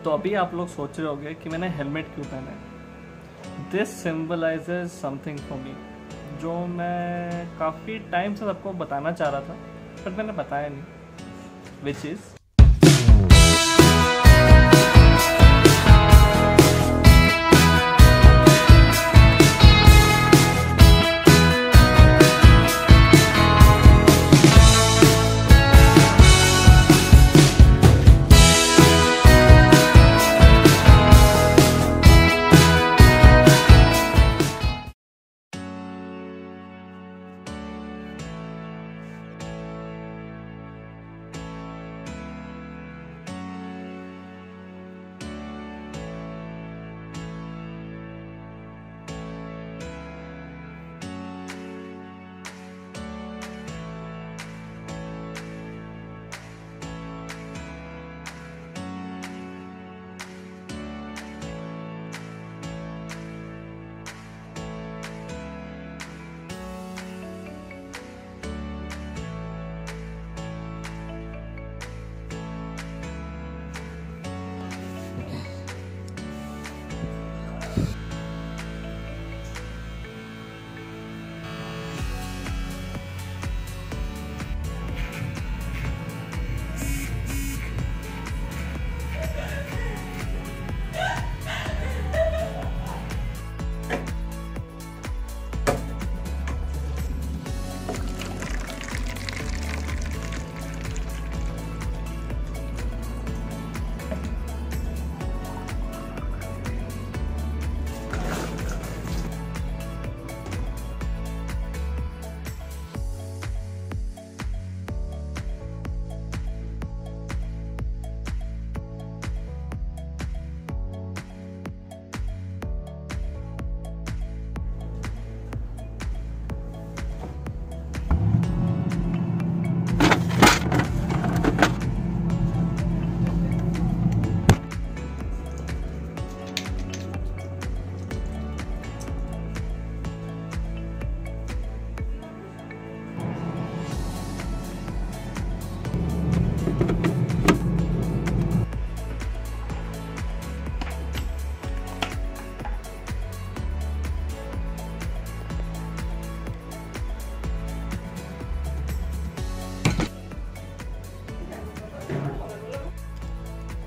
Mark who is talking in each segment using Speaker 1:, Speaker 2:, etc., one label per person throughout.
Speaker 1: तो अभी आप लोग सोच रहे होंगे कि मैंने हेलमेट क्यों पहना है। This symbolises something for me, जो मैं काफ़ी टाइम से सबको बताना चाह रहा था पर मैंने बताया नहीं, विच इज़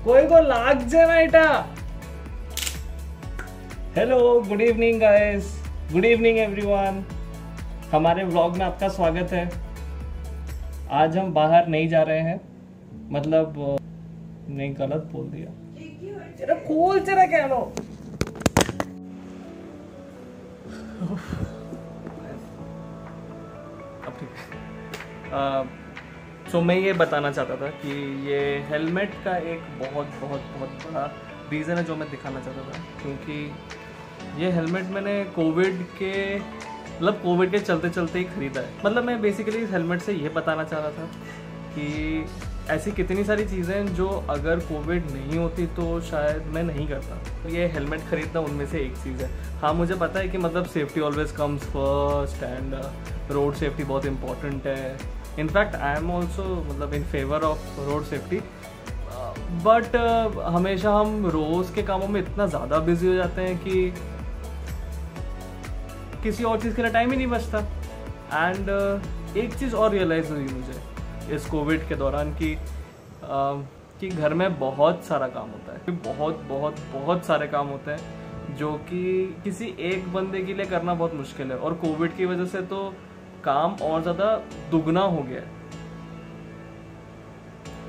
Speaker 1: कोई को लाग जाए बेटा। Hello, good evening guys, good evening everyone. हमारे व्लॉग में आपका स्वागत है। आज हम बाहर नहीं जा रहे हैं, मतलब नहीं, गलत बोल दिया। तेरा खोल तेरा क्या लो। अब ठीक है। तो मैं ये बताना चाहता था कि ये हेलमेट का एक बहुत बहुत बहुत बड़ा रीज़न है जो मैं दिखाना चाहता था, क्योंकि ये हेलमेट मैंने कोविड के चलते चलते ही ख़रीदा है। मतलब मैं बेसिकली इस हेलमेट से ये बताना चाह रहा था कि ऐसी कितनी सारी चीज़ें जो अगर कोविड नहीं होती तो शायद मैं नहीं करता। तो ये हेलमेट ख़रीदना उनमें से एक चीज़ है। हाँ, मुझे पता है कि मतलब safety always comes first and road safety बहुत इंपॉर्टेंट है। इनफैक्ट आई एम ऑल्सो मतलब in favour of road safety, but हमेशा हम रोज़ के कामों में इतना ज़्यादा बिजी हो जाते हैं कि किसी और चीज़ के लिए टाइम ही नहीं बचता। एंड एक चीज़ और रियलाइज़ हुई मुझे इस कोविड के दौरान कि घर में बहुत सारा काम होता है, बहुत बहुत बहुत सारे काम होते हैं जो कि किसी एक बंदे के लिए करना बहुत मुश्किल है। और कोविड की वजह से तो काम और ज़्यादा दुगना हो गया है।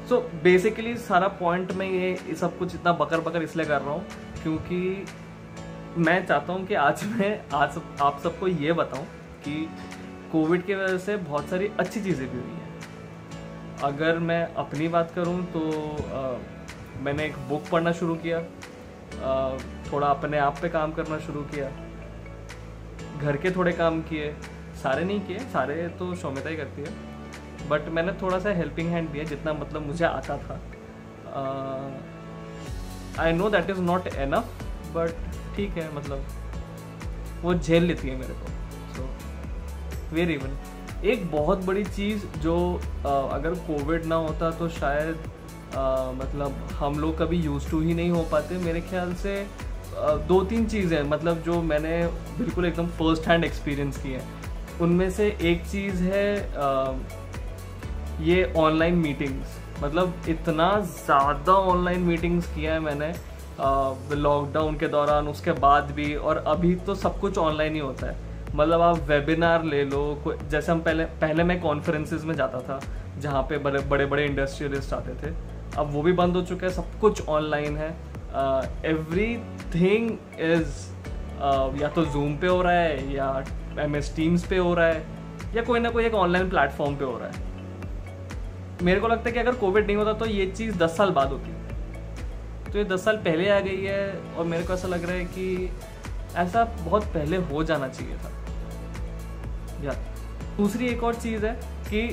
Speaker 1: सो बेसिकली सारा पॉइंट में ये सब कुछ इतना बकर इसलिए कर रहा हूँ क्योंकि मैं चाहता हूँ कि आज आप सबको ये बताऊँ कि कोविड की वजह से बहुत सारी अच्छी चीज़ें भी हुई हैं। अगर मैं अपनी बात करूँ तो मैंने एक बुक पढ़ना शुरू किया, थोड़ा अपने आप पे काम करना शुरू किया, घर के थोड़े काम किए, सारे नहीं किए, सारे तो शौमिता ही करती है, बट मैंने थोड़ा सा हेल्पिंग हैंड दिया जितना मतलब मुझे आता था। I know that is not enough, but ठीक है, मतलब वो झेल लेती है मेरे को। सो वेरी इवन एक बहुत बड़ी चीज़ जो अगर कोविड ना होता तो शायद मतलब हम लोग कभी यूज टू ही नहीं हो पाते। मेरे ख्याल से 2-3 चीज़ें मतलब जो मैंने बिल्कुल एकदम फर्स्ट हैंड एक्सपीरियंस की है, उनमें से एक चीज़ है ये ऑनलाइन मीटिंग्स। मतलब इतना ज़्यादा ऑनलाइन मीटिंग्स किया है मैंने लॉकडाउन के दौरान, उसके बाद भी, और अभी तो सब कुछ ऑनलाइन ही होता है। मतलब आप वेबिनार ले लो, जैसे हम पहले मैं कॉन्फ्रेंसेस में जाता था जहाँ पे बड़े बड़े इंडस्ट्रियलिस्ट आते थे, अब वो भी बंद हो चुका है, सब कुछ ऑनलाइन है। एवरीथिंग इज या तो जूम पे हो रहा है या MS टीम्स पे हो रहा है या कोई ना कोई एक ऑनलाइन प्लेटफॉर्म पे हो रहा है। मेरे को लगता है कि अगर कोविड नहीं होता तो ये चीज़ 10 साल बाद होती, तो ये 10 साल पहले आ गई है। और मेरे को ऐसा लग रहा है कि ऐसा बहुत पहले हो जाना चाहिए था। या दूसरी एक और चीज़ है कि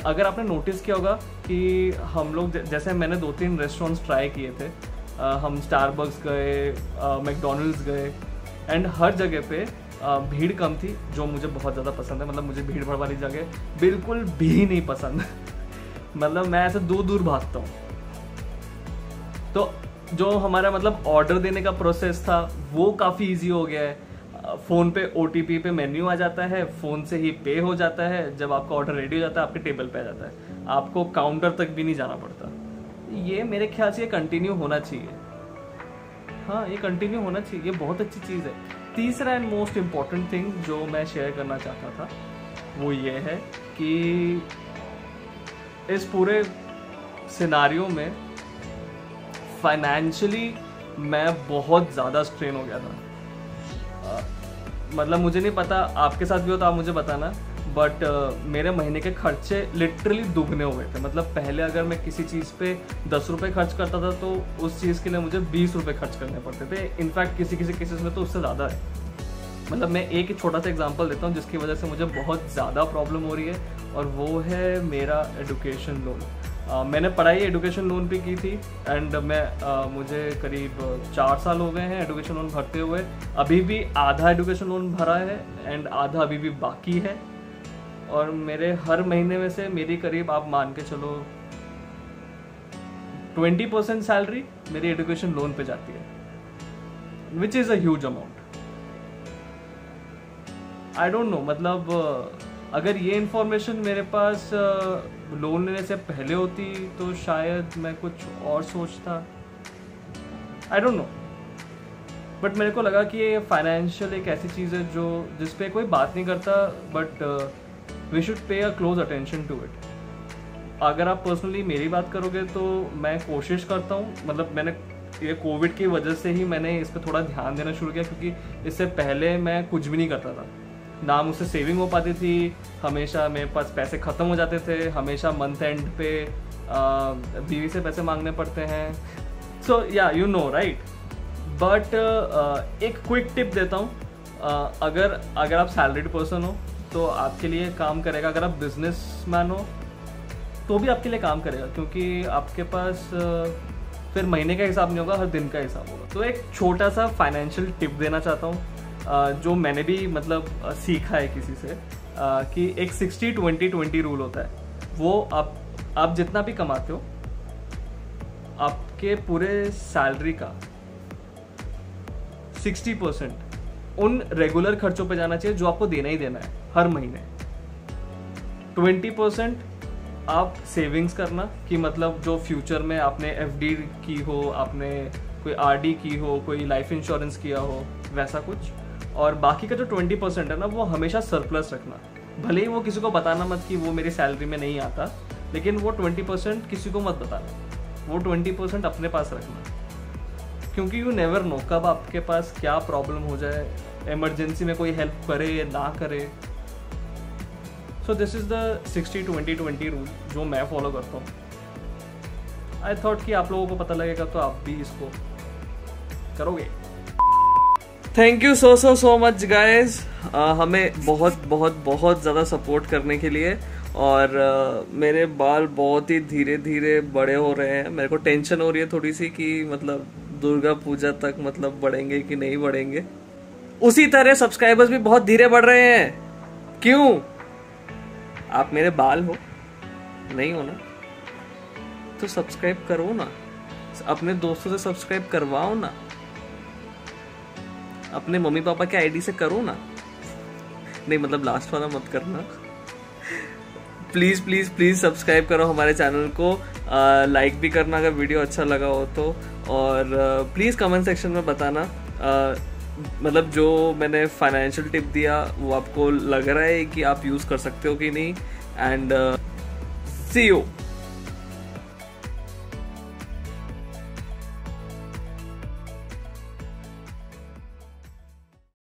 Speaker 1: अगर आपने नोटिस किया होगा कि हम लोग जैसे मैंने 2-3 रेस्टोरेंट्स ट्राई किए थे, हम स्टारबक्स गए, मैकडोनल्ड्स गए, एंड हर जगह पे भीड़ कम थी, जो मुझे बहुत ज़्यादा पसंद है। मतलब मुझे भीड़ भाड़ वाली जगह बिल्कुल भी नहीं पसंद मतलब मैं ऐसे दूर भागता हूँ। तो जो हमारा मतलब ऑर्डर देने का प्रोसेस था वो काफ़ी इजी हो गया है। फ़ोन पे OTP पे मेन्यू आ जाता है, फ़ोन से ही पे हो जाता है, जब आपका ऑर्डर रेडी हो जाता है आपके टेबल पे आ जाता है, आपको काउंटर तक भी नहीं जाना पड़ता। ये मेरे ख्याल से ये कंटिन्यू होना चाहिए। हाँ, ये कंटिन्यू होना चाहिए, ये बहुत अच्छी चीज़ है। तीसरा एंड मोस्ट इम्पॉर्टेंट थिंग जो मैं शेयर करना चाहता था वो ये है कि इस पूरे सिनारियो में फाइनेंशियली मैं बहुत ज़्यादा स्ट्रेन हो गया था। मतलब मुझे नहीं पता आपके साथ भी हो तो आप मुझे बताना, बट मेरे महीने के खर्चे लिटरली दुगने हो गए थे। मतलब पहले अगर मैं किसी चीज़ पे 10 रुपये खर्च करता था तो उस चीज़ के लिए मुझे 20 रुपये खर्च करने पड़ते थे। इनफैक्ट किसी केसेस में तो उससे ज़्यादा है। मतलब मैं एक छोटा सा एग्जांपल देता हूँ जिसकी वजह से मुझे बहुत ज़्यादा प्रॉब्लम हो रही है, और वो है मेरा एजुकेशन लोन। मैंने पढ़ाई एजुकेशन लोन पे की थी, एंड मुझे करीब 4 साल हो गए हैं एजुकेशन लोन भरते हुए। अभी भी आधा एजुकेशन लोन भरा है एंड आधा अभी भी बाकी है, और मेरे हर महीने में से मेरी करीब आप मान के चलो 20% सैलरी मेरी एजुकेशन लोन पे जाती है, which is a huge amount. I don't know, मतलब अगर ये इन्फॉर्मेशन मेरे पास लोन लेने से पहले होती तो शायद मैं कुछ और सोचता। आई डोंट नो, बट मेरे को लगा कि ये फाइनेंशियल एक ऐसी चीज़ है जो जिस पे कोई बात नहीं करता, but we should pay a close attention to it. अगर आप पर्सनली मेरी बात करोगे तो मैं कोशिश करता हूँ, मतलब मैंने ये कोविड की वजह से ही मैंने इस पर थोड़ा ध्यान देना शुरू किया, क्योंकि इससे पहले मैं कुछ भी नहीं करता था, ना मुझसे सेविंग हो पाती थी, हमेशा मेरे पास पैसे ख़त्म हो जाते थे, हमेशा मंथ एंड पे बीवी से पैसे मांगने पड़ते हैं। सो या यू नो राइट। बट एक क्विक टिप देता हूँ, अगर आप सैलरीड पर्सन हो तो आपके लिए काम करेगा, अगर आप बिजनेसमैन हो तो भी आपके लिए काम करेगा, क्योंकि आपके पास फिर महीने का हिसाब नहीं होगा, हर दिन का हिसाब होगा। तो एक छोटा सा फाइनेंशियल टिप देना चाहता हूँ जो मैंने भी मतलब सीखा है किसी से, कि एक 60-20-20 रूल होता है। वो आप जितना भी कमाते हो आपके पूरे सैलरी का 60% उन रेगुलर खर्चों पे जाना चाहिए जो आपको देना ही देना है हर महीने। 20% आप सेविंग्स करना, कि मतलब जो फ्यूचर में आपने FD की हो, आपने कोई RD की हो, कोई लाइफ इंश्योरेंस किया हो, वैसा कुछ। और बाकी का जो 20% है ना, वो हमेशा सरप्लस रखना। भले ही वो किसी को बताना मत कि वो मेरी सैलरी में नहीं आता, लेकिन वो 20% किसी को मत बताना, वो 20% अपने पास रखना, क्योंकि यू नेवर नो कब आपके पास क्या प्रॉब्लम हो जाए, इमरजेंसी में कोई हेल्प करे या ना करे। So this is the 60-20-20 rule जो मैं फॉलो करता हूँ। आई थॉट कि आप लोगों को पता लगेगा तो आप भी इसको करोगे। Thank you so much guys, हमें बहुत ज़्यादा सपोर्ट करने के लिए। और मेरे बाल बहुत ही धीरे धीरे बड़े हो रहे हैं। मेरे को टेंशन हो रही है थोड़ी सी कि मतलब दुर्गा पूजा तक मतलब बढ़ेंगे कि नहीं बढ़ेंगे। उसी तरह सब्सक्राइबर्स भी बहुत धीरे बढ़ रहे हैं। क्यों? आप मेरे बाल हो, नहीं हो ना? तो सब्सक्राइब करो ना, अपने दोस्तों से सब्सक्राइब करवाओ ना, अपने मम्मी पापा के आईडी से करो ना। नहीं मतलब लास्ट वाला मत करना। प्लीज़ प्लीज़ प्लीज़ सब्सक्राइब करो हमारे चैनल को, लाइक भी करना अगर वीडियो अच्छा लगा हो तो, और प्लीज़ कमेंट सेक्शन में बताना मतलब जो मैंने फाइनेंशियल टिप दिया वो आपको लग रहा है कि आप यूज़ कर सकते हो कि नहीं। And see you.